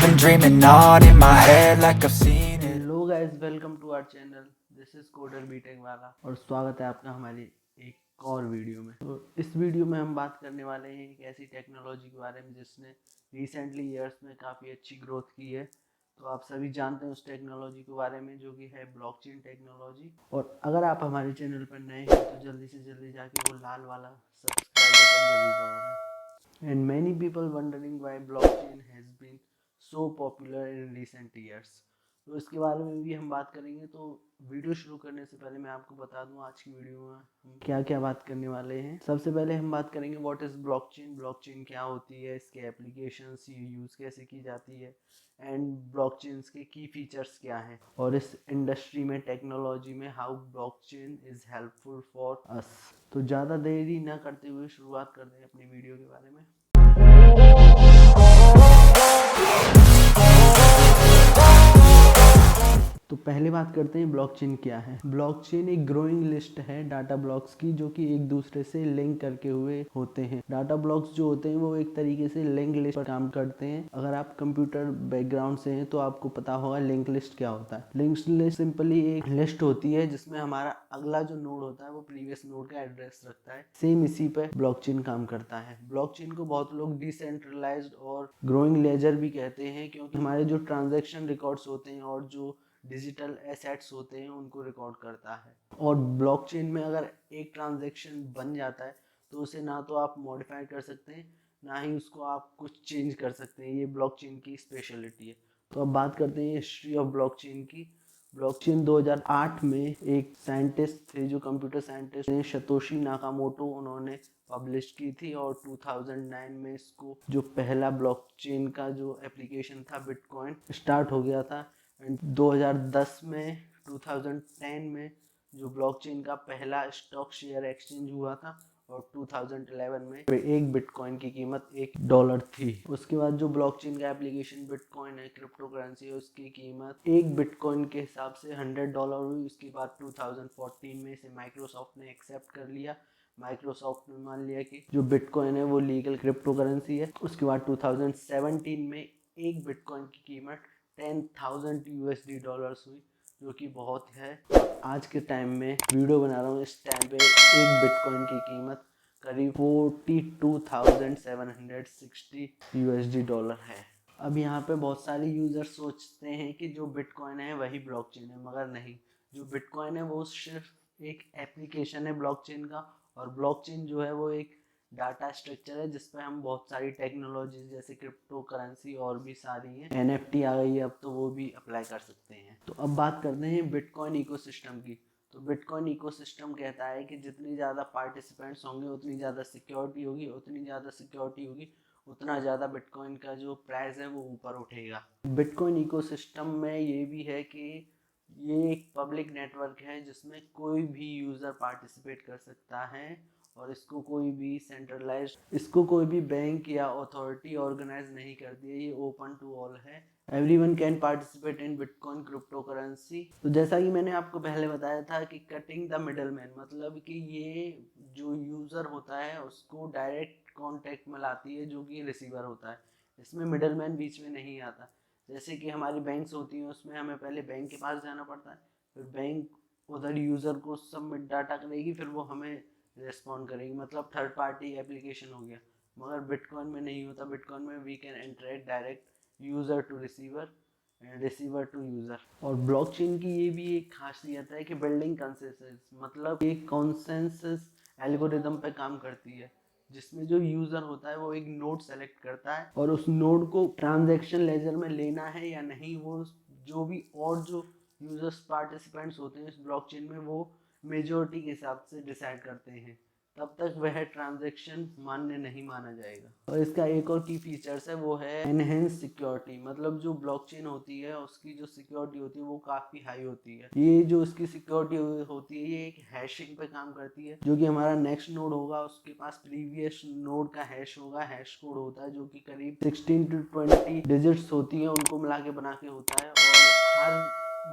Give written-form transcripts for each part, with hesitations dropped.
been dreaming on in my head like I've seen it. Hello guys, welcome to our channel. This is coder BTech वाला और स्वागत है आपका हमारी एक और वीडियो में। तो इस वीडियो में हम बात करने वाले हैं एक ऐसी टेक्नोलॉजी के बारे में जिसने रिसेंटली ईयर्स में काफ़ी अच्छी ग्रोथ की है। तो आप सभी जानते हैं उस टेक्नोलॉजी के बारे में, जो कि है ब्लॉकचेन टेक्नोलॉजी। और अगर आप हमारे चैनल पर नए हैं तो जल्दी से जल्दी जाके वो लाल वाला सब्सक्राइब बटन जरूर दबाना। And many people wondering why blockchain has been so popular in recent years. तो इसके बारे में भी हम बात करेंगे। तो वीडियो शुरू करने से पहले मैं आपको बता दूं आज की वीडियो में हम क्या क्या बात करने वाले हैं। सबसे पहले हम बात करेंगे व्हाट इज़ ब्लॉकचेन, ब्लॉकचेन क्या होती है, इसके एप्लीकेशंस यूज़ कैसे की जाती है, एंड ब्लॉकचेन्स के की फीचर्स क्या हैं, और इस इंडस्ट्री में टेक्नोलॉजी में how blockchain is helpful for us. तो ज़्यादा देरी ना करते हुए शुरुआत करते हैं अपनी वीडियो के बारे में। तो पहले बात करते हैं ब्लॉकचेन क्या है। ब्लॉकचेन एक ग्रोइंग लिस्ट है डाटा ब्लॉक्स की, जो कि एक दूसरे से लिंक करके हुए होते हैं। डाटा ब्लॉक्स जो होते हैं वो एक तरीके से लिंक लिस्ट पर काम करते हैं। अगर आप कंप्यूटर बैकग्राउंड से हैं तो आपको पता होगा लिंक लिस्ट क्या होता है। लिंक लिस्ट सिंपली एक लिस्ट होती है जिसमें हमारा अगला जो नोड होता है वो प्रीवियस नोड का एड्रेस रखता है। सेम इसी पे ब्लॉकचेन काम करता है। ब्लॉकचेन को बहुत लोग डिसेंट्रलाइज्ड और ग्रोइंग लेजर भी कहते हैं, क्योंकि हमारे जो ट्रांजैक्शन रिकॉर्ड्स होते हैं और जो डिजिटल एसेट्स होते हैं उनको रिकॉर्ड करता है। और ब्लॉकचेन में अगर एक ट्रांजैक्शन बन जाता है तो उसे ना तो आप मॉडिफाई कर सकते हैं, ना ही उसको आप कुछ चेंज कर सकते हैं। ये ब्लॉकचेन की स्पेशलिटी है। तो अब बात करते हैं हिस्ट्री ऑफ ब्लॉकचेन की। ब्लॉकचेन 2008 में एक साइंटिस्ट थे, जो कंप्यूटर साइंटिस्ट ने सतोशी नाकामोटो, उन्होंने पब्लिश की थी। और 2009 में इसको जो पहला ब्लॉकचेन का जो एप्लीकेशन था बिटकॉइन स्टार्ट हो गया था। एंड 2010 में 2010 में जो ब्लॉकचेन का पहला स्टॉक शेयर एक्सचेंज हुआ था, और 2011 में एक बिटकॉइन की कीमत $1 थी। उसके बाद जो ब्लॉकचेन का एप्लीकेशन बिटकॉइन है, क्रिप्टो करेंसी है, उसकी कीमत एक बिटकॉइन के हिसाब से $100 हुई। उसके बाद 2014 में इसे माइक्रोसॉफ्ट ने एक्सेप्ट कर लिया। माइक्रोसॉफ्ट ने मान लिया कि जो बिटकॉइन है वो लीगल क्रिप्टो करेंसी है। उसके बाद 2017 में एक बिटकॉइन की कीमत $10,000 हुई, जो कि बहुत है। आज के टाइम में वीडियो बना रहा हूँ, इस टाइम पे एक बिटकॉइन की कीमत करीब $42,760 है। अब यहाँ पे बहुत सारे यूजर्स सोचते हैं कि जो बिटकॉइन है वही ब्लॉकचेन है, मगर नहीं। जो बिटकॉइन है वो सिर्फ एक एप्लीकेशन है ब्लॉकचेन का, और ब्लॉकचेन जो है वो एक डाटा स्ट्रक्चर है जिसपे हम बहुत सारी टेक्नोलॉजी जैसे क्रिप्टो करेंसी और भी सारी हैं, NFT आ गई है अब, तो वो भी अप्लाई कर सकते हैं। तो अब बात करते हैं बिटकॉइन इकोसिस्टम की। तो बिटकॉइन इकोसिस्टम कहता है कि जितनी ज़्यादा पार्टिसिपेंट्स होंगे उतनी ज़्यादा सिक्योरिटी होगी, उतनी ज़्यादा सिक्योरिटी होगी उतना ज़्यादा बिटकॉइन का जो प्राइस है वो ऊपर उठेगा। बिटकॉइन इकोसिस्टम में ये भी है कि ये एक पब्लिक नेटवर्क है जिसमें कोई भी यूज़र पार्टिसिपेट कर सकता है, और इसको कोई भी बैंक या अथॉरिटी ऑर्गेनाइज नहीं करती है। ये ओपन टू ऑल है। Everyone can participate in bitcoin crypto currency. तो जैसा कि मैंने आपको पहले बताया था कि कटिंग द मिडल मैन, मतलब कि ये जो यूज़र होता है उसको डायरेक्ट कॉन्टेक्ट में लाती है, जो कि रिसीवर होता है। इसमें मिडल मैन बीच में नहीं आता। जैसे कि हमारी बैंक्स होती हैं, उसमें हमें पहले बैंक के पास जाना पड़ता है, फिर बैंक उधर यूज़र को सबमिट डाटा करेगी, फिर वो हमें रिस्पॉन्ड करेगी, मतलब थर्ड पार्टी एप्लीकेशन हो गया। मगर बिटकॉइन में नहीं होता। बिटकॉइन में we can interact direct user to receiver and receiver to user. और ब्लॉकचेन की ये भी एक खासियत है कि बिल्डिंग कंसेंसस, मतलब एक कॉन्सेंसस एल्गोरिदम पे काम करती है, जिसमें जो यूज़र होता है वो एक नोड सेलेक्ट करता है, और उस नोड को ट्रांजैक्शन लेजर में लेना है या नहीं, वो जो भी और जो यूजर्स पार्टिसिपेंट्स होते हैं इस ब्लॉकचेन में, वो मेजोरिटी के हिसाब से डिसाइड करते हैं। तब तक वह ट्रांजैक्शन मान्य नहीं माना जाएगा। और इसका एक और की फीचर्स है, वो है एनहेंस सिक्योरिटी। मतलब जो ब्लॉकचेन होती है उसकी जो सिक्योरिटी होती है वो काफ़ी हाई होती है। ये जो उसकी सिक्योरिटी होती है ये एक हैशिंग पे काम करती है, जो कि हमारा नेक्स्ट नोड होगा उसके पास प्रीवियस नोड का हैश होगा, हैश कोड होता है, जो कि करीब 16 to 20 डिजिट्स होती हैं, उनको मिला के बना के होता है। और हर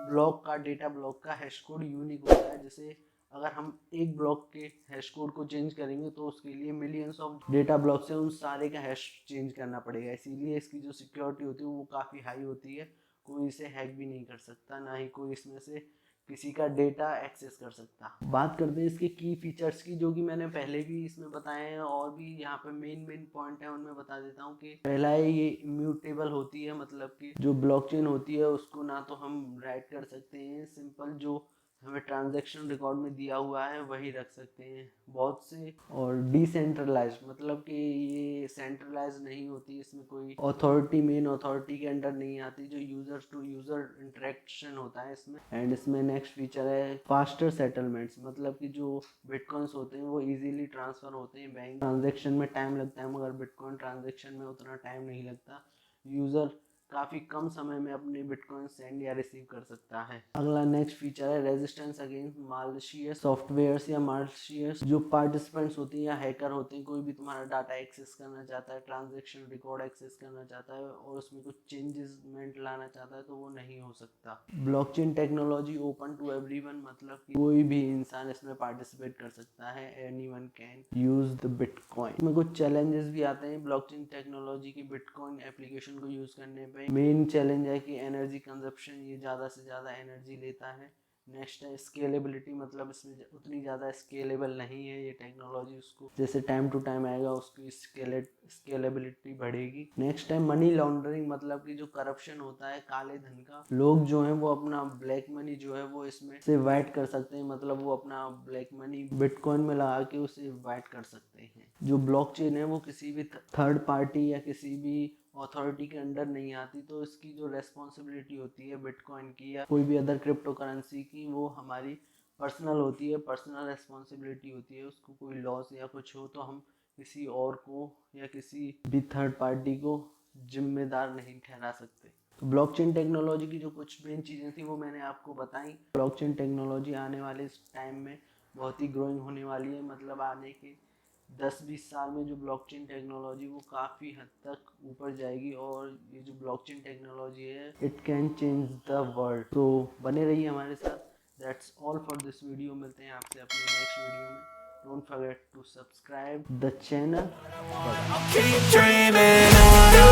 ब्लॉक का, डेटा ब्लॉक का हैश कोड यूनिक होता है। जैसे अगर हम एक ब्लॉक के हैश कोड को चेंज करेंगे तो उसके लिए मिलियंस ऑफ डेटा ब्लॉक्स है, उन सारे का हैश चेंज करना पड़ेगा। इसीलिए इसकी जो सिक्योरिटी होती है वो काफ़ी हाई होती है। कोई इसे हैक भी नहीं कर सकता, ना ही कोई इसमें से किसी का डेटा एक्सेस कर सकता। बात करते हैं इसके की फीचर्स की, जो कि मैंने पहले भी इसमें बताए हैं और भी यहाँ पे मेन पॉइंट है उनमें बता देता हूँ कि पहला है ये इम्यूटेबल होती है, मतलब कि जो ब्लॉकचेन होती है उसको ना तो हम राइट कर सकते हैं, सिंपल जो हमें ट्रांजैक्शन रिकॉर्ड में दिया हुआ है वही रख सकते हैं बहुत से। और डिसेंट्रलाइज मतलब कि ये सेंट्रलाइज नहीं होती, इसमें कोई अथॉरिटी मेन अथॉरिटी के अंडर नहीं आती, जो यूजर टू यूजर इंटरेक्शन होता है इसमें। एंड इसमें नेक्स्ट फीचर है फास्टर सेटलमेंट्स, मतलब कि जो बिटकॉइंस होते हैं वो इजीली ट्रांसफर होते हैं। बैंक ट्रांजेक्शन में टाइम लगता है मगर बिटकॉइन ट्रांजेक्शन में उतना टाइम नहीं लगता। यूजर काफ़ी कम समय में अपने बिटकॉइन सेंड या रिसीव कर सकता है। अगला नेक्स्ट फीचर है रेजिस्टेंस अगेंस्ट मालिशियस सॉफ्टवेयर्स या मालिशियस जो पार्टिसिपेंट्स होते हैं या हैकर होते हैं। कोई भी तुम्हारा डाटा एक्सेस करना चाहता है, ट्रांजैक्शन रिकॉर्ड एक्सेस करना चाहता है और उसमें कुछ चेंजेसमेंट लाना चाहता है तो वो नहीं हो सकता। Blockchain technology open to everyone, मतलब कि कोई भी इंसान इसमें पार्टिसिपेट कर सकता है। Anyone can use the bitcoin. इसमें कुछ चैलेंजेस भी आते हैं ब्लॉकचेन टेक्नोलॉजी की बिटकॉइन एप्लीकेशन को यूज करने पे। मेन चैलेंज है कि एनर्जी कंजप्शन, ये ज़्यादा से ज़्यादा एनर्जी लेता है। नेक्स्ट है स्केलेबिलिटी, मतलब इसमें उतनी ज़्यादा स्केलेबल नहीं है ये टेक्नोलॉजी, उसको जैसे टाइम टू टाइम आएगा उसकी स्केलेबिलिटी बढ़ेगी। नेक्स्ट है मनी लॉन्ड्रिंग, मतलब कि जो करप्शन होता है काले धन का, लोग जो है वो अपना ब्लैक मनी जो है वो इसमें से वाइट कर सकते हैं, मतलब वो अपना ब्लैक मनी बिटकॉइन में लगा के उसे वाइट कर सकते हैं। जो ब्लॉकचेन है वो किसी भी थर्ड पार्टी या किसी भी अथॉरिटी के अंडर नहीं आती, तो इसकी जो रेस्पॉन्सिबिलिटी होती है बिटकॉइन की या कोई भी अदर क्रिप्टो करेंसी की वो हमारी पर्सनल होती है, पर्सनल रेस्पॉन्सिबिलिटी होती है। उसको कोई लॉस या कुछ हो तो हम किसी और को या किसी भी थर्ड पार्टी को जिम्मेदार नहीं ठहरा सकते। तो ब्लॉकचेन टेक्नोलॉजी की जो कुछ मेन चीज़ें थी वो मैंने आपको बताई। ब्लॉकचेन टेक्नोलॉजी आने वाले इस टाइम में बहुत ही ग्रोइंग होने वाली है, मतलब आने के 10-20 साल में जो ब्लॉकचेन टेक्नोलॉजी वो काफ़ी हद तक ऊपर जाएगी और ये जो ब्लॉकचेन टेक्नोलॉजी है it can change the world. तो बने रहिए हमारे साथ। That's all for this video. मिलते हैं आपसे अपनी नेक्स्ट वीडियो में। Don't forget to subscribe the channel. I'll keep dreaming on.